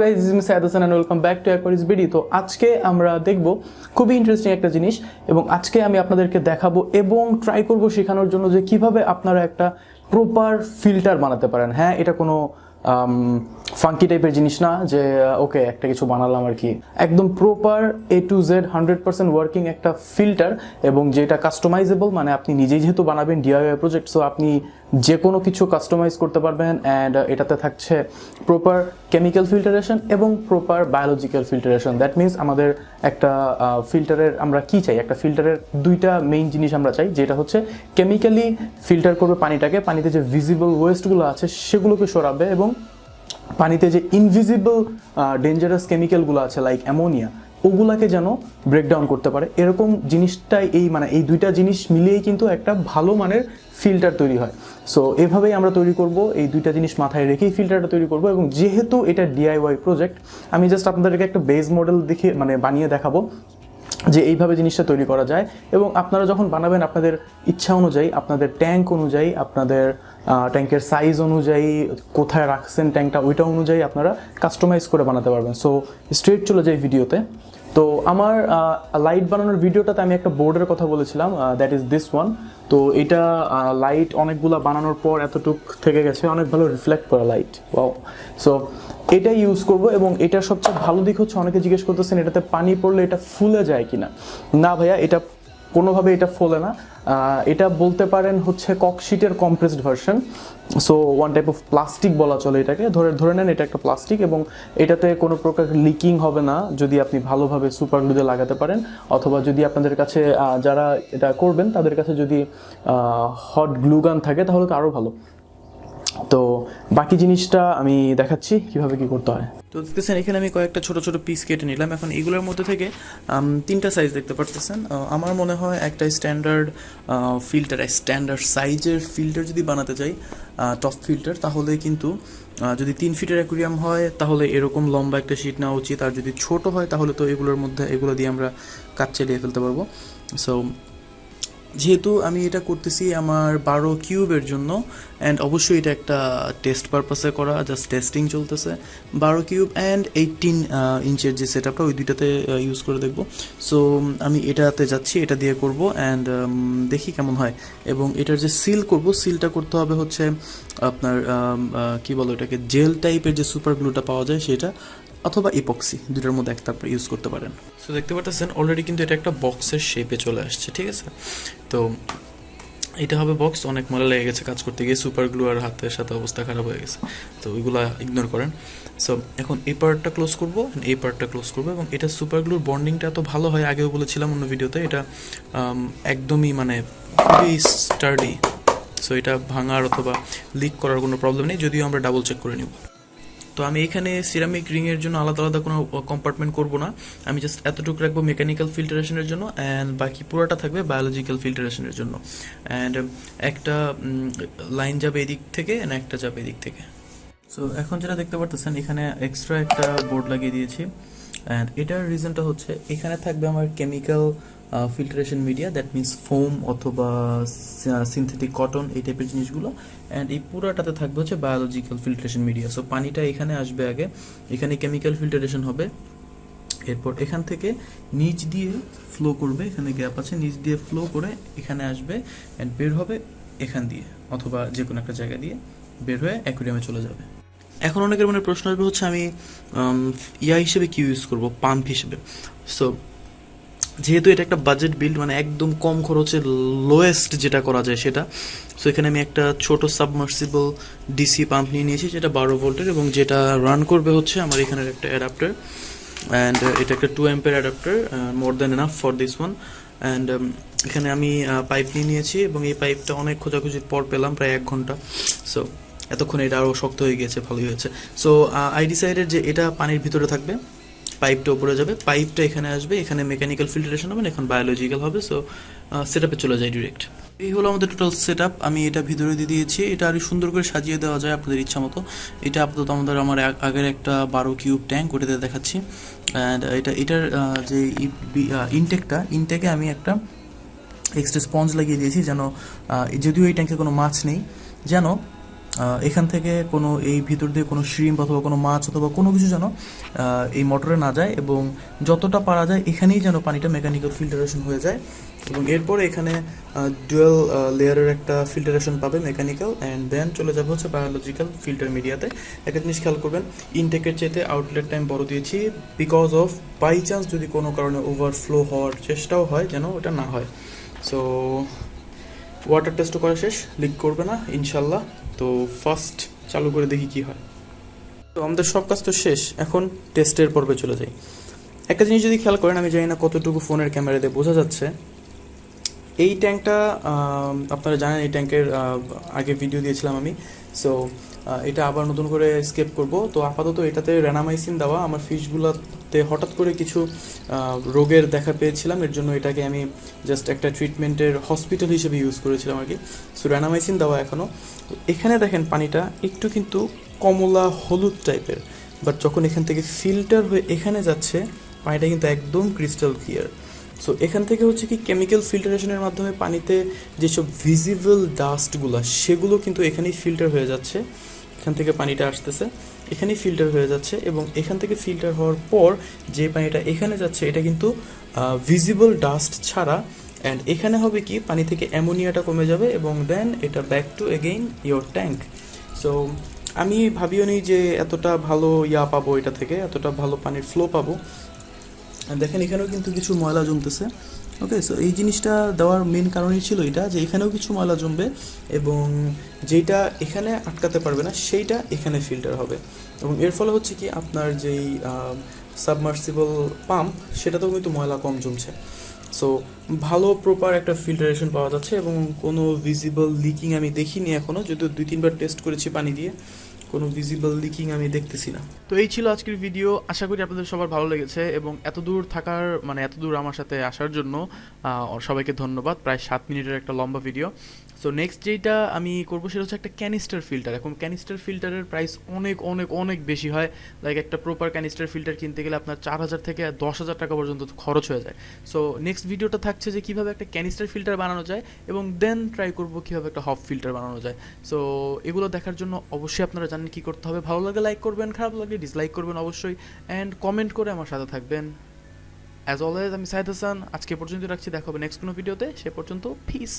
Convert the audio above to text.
Guys, this is me Saeed Hasan and welcome back to Aquaris BD. তো আজকে আমরা দেখব খুবই ইন্টারেস্টিং একটা জিনিস এবং আজকে আমি আপনাদেরকে দেখাবো এবং ট্রাই করব শেখানোর জন্য যে কিভাবে আপনারা একটা প্রপার ফিল্টার বানাতে পারেন। হ্যাঁ, এটা কোনো ফাঙ্কি টাইপের জিনিস না যে ওকে একটা কিছু বানালাম আর কি। একদম proper A to Z 100% working একটা ফিল্টার এবং যেটা কাস্টমাইজেবল, মানে আপনি নিজেই যেহেতু বানাবেন DIY প্রজেক্ট, সো আপনি যে কোনো কিছু কাস্টমাইজ করতে পারবেন। অ্যান্ড এটাতে থাকছে প্রপার কেমিক্যাল ফিল্টারেশন এবং proper biological filtration. That means আমাদের একটা ফিল্টারের আমরা কি চাই, একটা ফিল্টারের দুইটা মেইন জিনিস আমরা চাই, যেটা হচ্ছে কেমিক্যালি ফিল্টার করবে পানিটাকে, পানিতে যে ভিজিবল ওয়েস্টগুলো আছে সেগুলোকে সরাবে এবং পানিতে যে ইনভিজিবল ডেঞ্জারাস কেমিক্যালগুলো আছে লাইক অ্যামোনিয়া, ওগুলাকে যেন ব্রেকডাউন করতে পারে। এরকম জিনিসটাই এই দুইটা জিনিস মিলিয়েই কিন্তু একটা ভালো মানের ফিল্টার তৈরি হয়। সো এভাবেই আমরা তৈরি করব, এই দুইটা জিনিস মাথায় রেখেই ফিল্টারটা তৈরি করব। এবং যেহেতু এটা DIY প্রজেক্ট, আমি জাস্ট আপনাদেরকে একটা বেস মডেল দেখে বানিয়ে দেখাবো যে এইভাবে জিনিসটা তৈরি করা যায়। এবং আপনারা যখন বানাবেন আপনাদের ইচ্ছা অনুযায়ী, আপনাদের ট্যাঙ্ক অনুযায়ী, আপনাদের ট্যাঙ্কের সাইজ অনুযায়ী, কোথায় রাখছেন ট্যাঙ্কটা ওইটা অনুযায়ী আপনারা কাস্টমাইজ করে বানাতে পারবেন। সো স্ট্রেট চলে যাই ভিডিওতে। তো আমার লাইট বানানোর ভিডিওটাতে আমি একটা বোর্ডের কথা বলেছিলাম, দ্যাট ইজ দিস ওয়ান। তো এটা লাইট অনেকগুলো বানানোর পর এতটুক থেকে গেছে, অনেক ভালো রিফ্লেক্ট করা লাইট। ওয়াও। সো এটা ইউজ করব এবং এটার সবচেয়ে ভালো দিক হচ্ছে, অনেকে জিজ্ঞেস করতেছেন এটাতে পানি পড়লে এটা ফুলে যায় কিনা। না ভাইয়া, এটা কোনোভাবে এটা ফোলে না। এটা বলতে পারেন হচ্ছে ককশিটের compressed version. So one type of plastic বলা চলে এটাকে। ধরে নেন এটা একটা প্লাস্টিক এবং এটাতে কোনো প্রকার লিকিং হবে না যদি আপনি ভালোভাবে সুপার গ্লু দিয়ে লাগাতে পারেন, অথবা যদি আপনাদের কাছে যারা এটা করবেন তাদের কাছে যদি হট গ্লু গান থাকে তাহলে তো আরও ভালো। তো বাকি জিনিসটা আমি দেখাচ্ছি কিভাবে কি করতে হয়। তো দেখতেছেন এখানে আমি কয়েকটা ছোট ছোট পিস কেটে নিলাম। এখন এগুলোর মধ্যে থেকে তিনটা সাইজ দেখতে পারতেছেন। আমার মনে হয় একটা স্ট্যান্ডার্ড স্ট্যান্ডার্ড সাইজের ফিল্টার যদি বানাতে চাই, টপ ফিল্টার, তাহলে কিন্তু যদি 3 ফিটের অ্যাকুরিয়াম হয় তাহলে এরকম লম্বা একটা শিট নেওয়া উচিত। আর যদি ছোট হয় তাহলে তো এগুলো দিয়ে আমরা কাজ চালিয়ে ফেলতে পারবো। সো যেহেতু আমি এটা করতেছি আমার 12 কিউবের জন্য, অ্যান্ড অবশ্যই এটা একটা টেস্ট পারপাসে করা, জাস্ট টেস্টিং চলতেছে। 12 কিউব অ্যান্ড 18 ইঞ্চের যে সেট আপটা, ওই দুইটাতে ইউজ করে দেখবো। সো আমি এটাতে যাচ্ছি, এটা দিয়ে করব অ্যান্ড দেখি কেমন হয়। এবং এটার যে সিলটা করতে হবে হচ্ছে আপনার কি বলো এটাকে, জেল টাইপের যে সুপার গ্লুটা পাওয়া যায় সেটা, অথবা ইপক্সি, দুটোর মধ্যে একটা আপনারা ইউজ করতে পারেন। সো দেখতে পাচ্ছেন অলরেডি কিন্তু এটা একটা বক্সের শেপে চলে আসছে, ঠিক আছে। তো এটা হবে বক্স। অনেক ময়লা লেগে গেছে কাজ করতে গিয়ে, সুপার গ্লু আর হাতের সাথে অবস্থা খারাপ হয়ে গেছে, তো ওইগুলো ইগনোর করেন। সো এখন এই পার্টটা ক্লোজ করবো, এই পার্টটা ক্লোজ করবো। এবং এটা সুপার গ্লুর বন্ডিংটা এত ভালো হয়, আগেও বলেছিলাম অন্য ভিডিওতে, এটা একদমই খুবই স্টার্ডি। সো এটা ভাঙার অথবা লিক করার কোনো প্রবলেম নেই, যদিও আমরা ডাবল চেক করে নিব। তো আমি এখানে সিরামিক রিংয়ের জন্য আলাদা আলাদা কোনো কম্পার্টমেন্ট করব না, আমি জাস্ট এতটুকু রাখবো মেকানিক্যাল ফিল্টারেশনের জন্য, অ্যান্ড বাকি পুরোটা থাকবে বায়োলজিক্যাল ফিল্টারেশনের জন্য। অ্যান্ড একটা লাইন যাবে এদিক থেকে, একটা যাবে এদিক থেকে। সো এখন যেটা দেখতে পারতেছেন, এখানে এক্সট্রা একটা বোর্ড লাগিয়ে দিয়েছি। অ্যান্ড এটার রিজনটা হচ্ছে এখানে থাকবে আমার chemical filtration media, that means foam অথবা সিনথেটিক কটন, এই টাইপের জিনিসগুলো। অ্যান্ড এই পুরাটাতে থাকবে হচ্ছে বায়োলজিক্যাল ফিল্টারেশন মিডিয়া। সো পানিটা এখানে আসবে আগে, এখানে কেমিক্যাল ফিল্টারেশন হবে, এরপর এখান থেকে নিচ দিয়ে ফ্লো করবে, এখানে গ্যাপ আছে, নিচ দিয়ে ফ্লো করে এখানে আসবে অ্যান্ড বের হবে এখান দিয়ে, অথবা যে কোনো একটা জায়গা দিয়ে বের হয়ে অ্যাকুরিয়ামে চলে যাবে। এখন অনেকের মনে প্রশ্ন আসবে হচ্ছে আমি হিসেবে কি ইউজ করবো, পাম্প হিসেবে। সো যেহেতু এটা একটা বাজেট বিল্ড, একদম কম খরচে লোয়েস্ট যেটা করা যায় সেটা, সো এখানে আমি একটা ছোট সাবমার্সিবল ডিসি পাম্প নিয়ে নিয়েছি, যেটা 12 ভোল্টের এবং যেটা রান করবে হচ্ছে আমার এখানের একটা অ্যাডাপ্টার। অ্যান্ড এটা একটা 2 অ্যাম্পের adapter, more than enough for this one. And এখানে আমি পাইপ নিয়ে নিয়েছি এবং এই পাইপটা অনেক খোঁজাখুঁজির পর পেলাম, প্রায় 1 ঘন্টা। সো এতক্ষণ এটা আরও শক্ত হয়ে গিয়েছে, ভালোই হয়েছে। সো আই ডিসাইডেড যে এটা পানির ভিতরে থাকবে, পাইপটা উপরে যাবে, পাইপটা এখানে আসবে, এখানে মেকানিক্যাল ফিল্টারেশন হবে, এখন বায়োলজিক্যাল হবে। সো সেট আপে চলে যায় ডিরেক্ট। এই হলো আমাদের টোটাল সেট আপ। আমি এটা ভিতরে দিয়ে দিয়েছি, এটা আরও সুন্দর করে সাজিয়ে দেওয়া যায় আপনাদের ইচ্ছা মতো। এটা আপাতত আমার আগের একটা 12 কিউব ট্যাঙ্ক, ওটাতে দেখাচ্ছি। অ্যান্ড এটার যে ইনটেকে আমি একটা এক্সট্রা স্পঞ্জ লাগিয়ে দিয়েছি, যেন যদিও এই ট্যাঙ্কে কোনো মাছ নেই, যেন এখান থেকে কোনো এই ভিতর দিয়ে কোনো শ্রিম্প অথবা কোনো মাছ অথবা কোনো কিছু যেন এই মোটরে না যায়, এবং যতটা পারা যায় এখানেই যেন পানিটা মেকানিক্যাল ফিল্টারেশন হয়ে যায়। এবং এরপরে এখানে ডুয়েল লেয়ারের একটা ফিল্টারেশন পাবে মেকানিক্যাল, অ্যান্ড দেন চলে যাবে হচ্ছে বায়োলজিক্যাল ফিল্টার মিডিয়াতে। একটা জিনিস খেয়াল করবেন, ইনটেকের চাইতে আউটলেট টাইম বড় দিয়েছি, বিকজ অফ বাই চান্স যদি কোনো কারণে ওভারফ্লো হওয়ার চেষ্টাও হয় যেন ওটা না হয়। সো ওয়াটার টেস্টও করা শেষ, লিক করবে না ইনশাল্লাহ। তো ফার্স্ট চালু করে দেখি কি হয়। তো আমাদের সব কাজ তো শেষ, এখন টেস্টের পর্বে চলে যাই। একটা জিনিস যদি খেয়াল করেন, আমি জানি না কতটুকু ফোনের ক্যামেরা দিয়ে বোঝা যাচ্ছে, এই ট্যাঙ্কটা আপনারা জানেন এই ট্যাঙ্কের আগে ভিডিও দিয়েছিলাম আমি। সো এটা আবার নতুন করে স্কেপ করব। তো আপাতত এটাতে র্যানামাইসিন দেওয়া, আমার ফিশগুলোতে হঠাৎ করে কিছু রোগের দেখা পেয়েছিলাম, এর জন্য এটাকে আমি জাস্ট একটা ট্রিটমেন্টের হসপিটাল হিসেবে ইউজ করেছিলাম আর কি। সো র্যানামাইসিন দেওয়া এখনও। এখানে দেখেন পানিটা একটু কিন্তু কমলা হলুদ টাইপের, বাট যখন এখান থেকে ফিল্টার হয়ে এখানে যাচ্ছে পানিটা কিন্তু একদম ক্রিস্টাল ক্লিয়ার। সো এখান থেকে হচ্ছে কি কেমিক্যাল ফিল্টারেশনের মাধ্যমে পানিতে যেসব ভিজিবল ডাস্টগুলো সেগুলো কিন্তু এখানেই ফিল্টার হয়ে যাচ্ছে। এখান থেকে পানিটা আসতেছে, এখানেই ফিল্টার হয়ে যাচ্ছে, এবং এখান থেকে ফিল্টার হওয়ার পর যে পানিটা এখানে যাচ্ছে এটা কিন্তু ভিজিবল ডাস্ট ছাড়া। অ্যান্ড এখানে হবে কি, পানি থেকে অ্যামোনিয়াটা কমে যাবে, এবং দেন এটা back to again your tank. So আমি ভাবিও নি যে এতটা ভালো পাবো, এটা থেকে এতটা ভালো পানির ফ্লো পাবো। দেখেন এখানেও কিন্তু কিছু ময়লা জমতেছে। ওকে, সো এই জিনিসটা দেওয়ার মেন কারণই ছিল এটা, যে এখানেও কিছু ময়লা জমবে, এবং যেটা এখানে আটকাতে পারবে না সেইটা এখানে ফিল্টার হবে, এবং এর ফলে হচ্ছে কি আপনার যেই সাবমার্সিবল পাম্প সেটাতেও কিন্তু ময়লা কম জমছে। সো ভালো প্রপার একটা ফিল্টারেশন পাওয়া যাচ্ছে, এবং কোনো ভিজিবল লিকিং আমি দেখিনি এখনও, যদিও 2-3বার টেস্ট করেছি পানি দিয়ে, কোনো ভিজিবল লিকিং আমি দেখতেছি না। তো এই ছিল আজকের ভিডিও, আশা করি আপনাদের সবার ভালো লেগেছে, এবং এত দূর থাকার এত দূর আমার সাথে আসার জন্য সবাইকে ধন্যবাদ। প্রায় 7 মিনিটের একটা লম্বা ভিডিও। সো নেক্সট যেটা আমি করবো সেটা হচ্ছে একটা ক্যানিস্টার ফিল্টার। এখন ক্যানিস্টার ফিল্টারের প্রাইস অনেক অনেক অনেক বেশি হয়, লাইক একটা প্রপার ক্যানিস্টার ফিল্টার কিনতে গেলে আপনার 4,000 থেকে 10,000 টাকা পর্যন্ত খরচ হয়ে যায়। সো নেক্সট ভিডিওটা থাকছে যে কীভাবে একটা ক্যানিস্টার ফিল্টার বানানো যায়, এবং দেন ট্রাই করবো কীভাবে একটা হপ ফিল্টার বানানো যায়। সো এগুলো দেখার জন্য অবশ্যই আপনারা জানেন কী করতে হবে, ভালো লাগলে লাইক করবেন, খারাপ লাগলে ডিসলাইক করবেন অবশ্যই, অ্যান্ড কমেন্ট করে আমার সাথে থাকবেন। অ্যাজ অলওয়েজ আমি সাইদ হাসান, আজকে পর্যন্ত রাখছি, দেখা হবে নেক্সট কোনো ভিডিওতে, সে পর্যন্ত পিস।